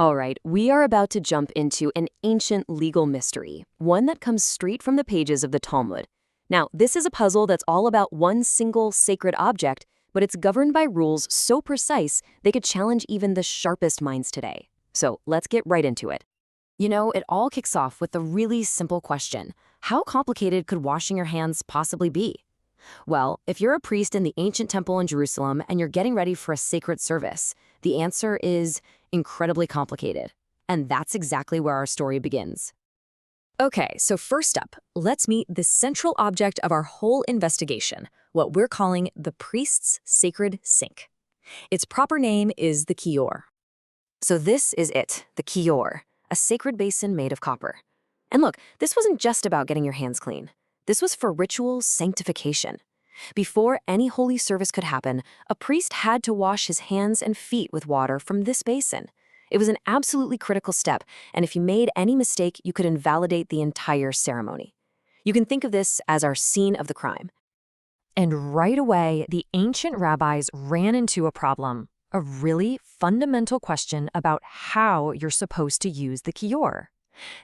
All right, we are about to jump into an ancient legal mystery, one that comes straight from the pages of the Talmud. Now, this is a puzzle that's all about one single sacred object, but it's governed by rules so precise they could challenge even the sharpest minds today. So let's get right into it. You know, it all kicks off with a really simple question. How complicated could washing your hands possibly be? Well, if you're a priest in the ancient temple in Jerusalem and you're getting ready for a sacred service, the answer is incredibly complicated. And that's exactly where our story begins. Okay, so first up, let's meet the central object of our whole investigation, what we're calling the priest's sacred sink. Its proper name is the kior. So this is it, the kior, a sacred basin made of copper. And look, this wasn't just about getting your hands clean. This was for ritual sanctification. Before any holy service could happen, a priest had to wash his hands and feet with water from this basin. It was an absolutely critical step, and if you made any mistake, you could invalidate the entire ceremony. You can think of this as our scene of the crime. And right away, the ancient rabbis ran into a problem, a really fundamental question about how you're supposed to use the kior.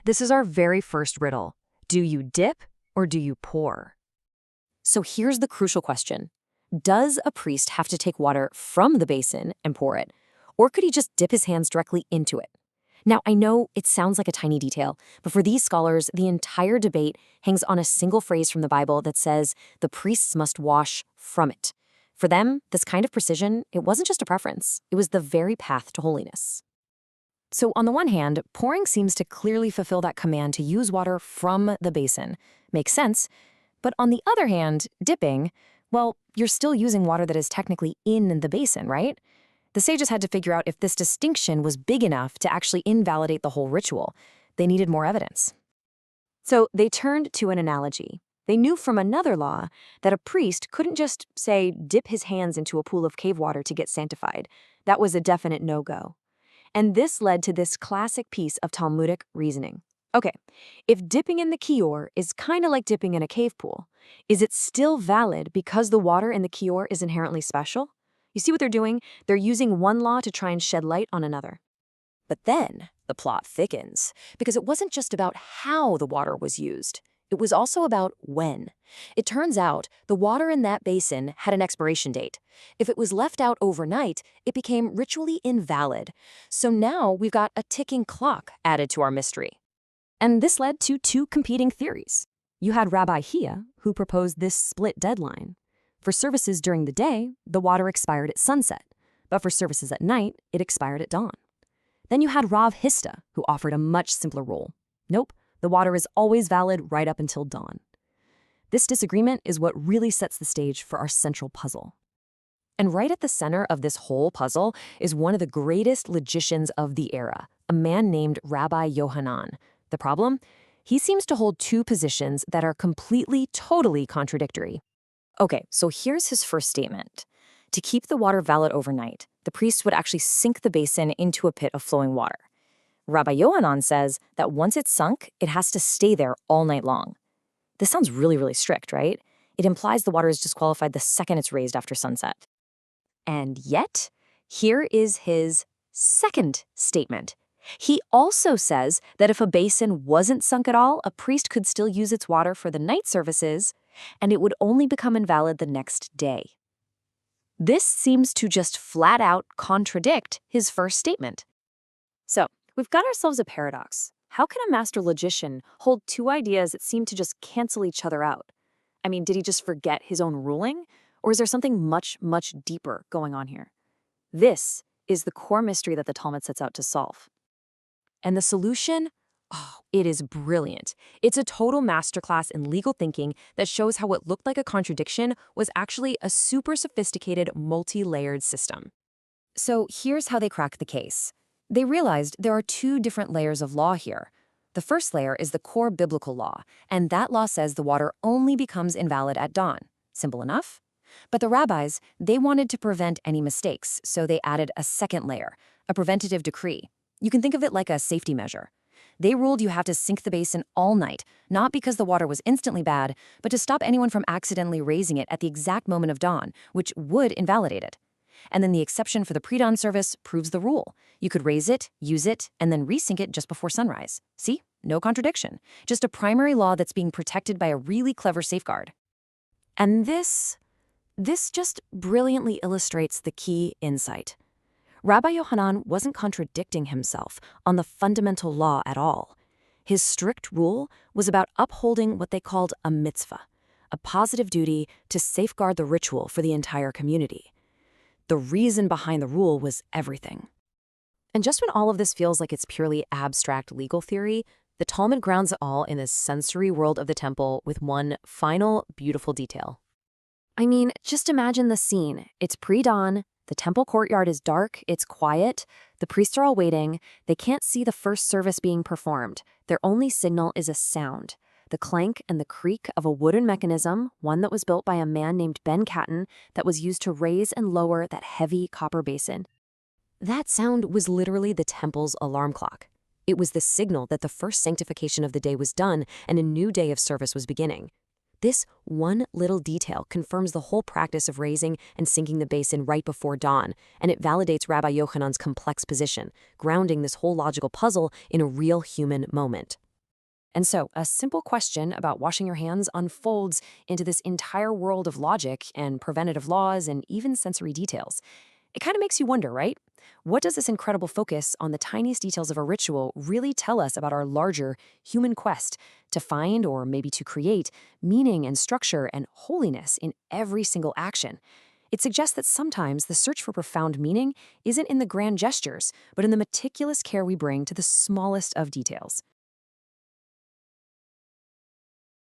This is our very first riddle. Do you dip or do you pour? So here's the crucial question. Does a priest have to take water from the basin and pour it? Or could he just dip his hands directly into it? Now, I know it sounds like a tiny detail, but for these scholars, the entire debate hangs on a single phrase from the Bible that says the priests must wash from it. For them, this kind of precision, it wasn't just a preference. It was the very path to holiness. So on the one hand, pouring seems to clearly fulfill that command to use water from the basin. Makes sense. But on the other hand, dipping, well, you're still using water that is technically in the basin, right? The sages had to figure out if this distinction was big enough to actually invalidate the whole ritual. They needed more evidence. So they turned to an analogy. They knew from another law that a priest couldn't just, say, dip his hands into a pool of cave water to get sanctified. That was a definite no-go. And this led to this classic piece of Talmudic reasoning. Okay, if dipping in the kior is kind of like dipping in a cave pool, is it still valid because the water in the kior is inherently special? You see what they're doing? They're using one law to try and shed light on another. But then the plot thickens, because it wasn't just about how the water was used. It was also about when. It turns out the water in that basin had an expiration date. If it was left out overnight, it became ritually invalid. So now we've got a ticking clock added to our mystery. And this led to two competing theories. You had Rabbi Hia, who proposed this split deadline. For services during the day, the water expired at sunset, but for services at night, it expired at dawn. Then you had Rav Hista, who offered a much simpler rule. Nope, the water is always valid right up until dawn. This disagreement is what really sets the stage for our central puzzle. And right at the center of this whole puzzle is one of the greatest logicians of the era, a man named Rabbi Yohanan. The problem? He seems to hold two positions that are completely, totally contradictory. Okay, so here's his first statement. To keep the water valid overnight, the priest would actually sink the basin into a pit of flowing water. Rabbi Yohanan says that once it's sunk, it has to stay there all night long. This sounds really, really strict, right? It implies the water is disqualified the second it's raised after sunset. And yet, here is his second statement. He also says that if a basin wasn't sunk at all, a priest could still use its water for the night services, and it would only become invalid the next day. This seems to just flat out contradict his first statement. So, we've got ourselves a paradox. How can a master logician hold two ideas that seem to just cancel each other out? I mean, did he just forget his own ruling? Or is there something much, much deeper going on here? This is the core mystery that the Talmud sets out to solve. And the solution? Oh, it is brilliant. It's a total masterclass in legal thinking that shows how what looked like a contradiction was actually a super sophisticated, multi-layered system. So here's how they cracked the case. They realized there are two different layers of law here. The first layer is the core biblical law, and that law says the water only becomes invalid at dawn. Simple enough? But the rabbis, they wanted to prevent any mistakes, so they added a second layer, a preventative decree. You can think of it like a safety measure. They ruled you have to sink the basin all night, not because the water was instantly bad, but to stop anyone from accidentally raising it at the exact moment of dawn, which would invalidate it. And then the exception for the pre-dawn service proves the rule. You could raise it, use it, and then resync it just before sunrise. See? No contradiction. Just a primary law that's being protected by a really clever safeguard. And this just brilliantly illustrates the key insight. Rabbi Yohanan wasn't contradicting himself on the fundamental law at all. His strict rule was about upholding what they called a mitzvah, a positive duty to safeguard the ritual for the entire community. The reason behind the rule was everything. And just when all of this feels like it's purely abstract legal theory, the Talmud grounds it all in this sensory world of the temple with one final, beautiful detail. I mean, just imagine the scene. It's pre-dawn, the temple courtyard is dark, it's quiet, the priests are all waiting, they can't see the first service being performed. Their only signal is a sound, the clank and the creak of a wooden mechanism, one that was built by a man named Ben Catton, that was used to raise and lower that heavy copper basin. That sound was literally the temple's alarm clock. It was the signal that the first sanctification of the day was done and a new day of service was beginning. This one little detail confirms the whole practice of raising and sinking the basin right before dawn, and it validates Rabbi Yochanan's complex position, grounding this whole logical puzzle in a real human moment. And so, a simple question about washing your hands unfolds into this entire world of logic and preventative laws and even sensory details. It kind of makes you wonder, right? What does this incredible focus on the tiniest details of a ritual really tell us about our larger human quest to find, or maybe to create, meaning and structure and holiness in every single action? It suggests that sometimes the search for profound meaning isn't in the grand gestures, but in the meticulous care we bring to the smallest of details.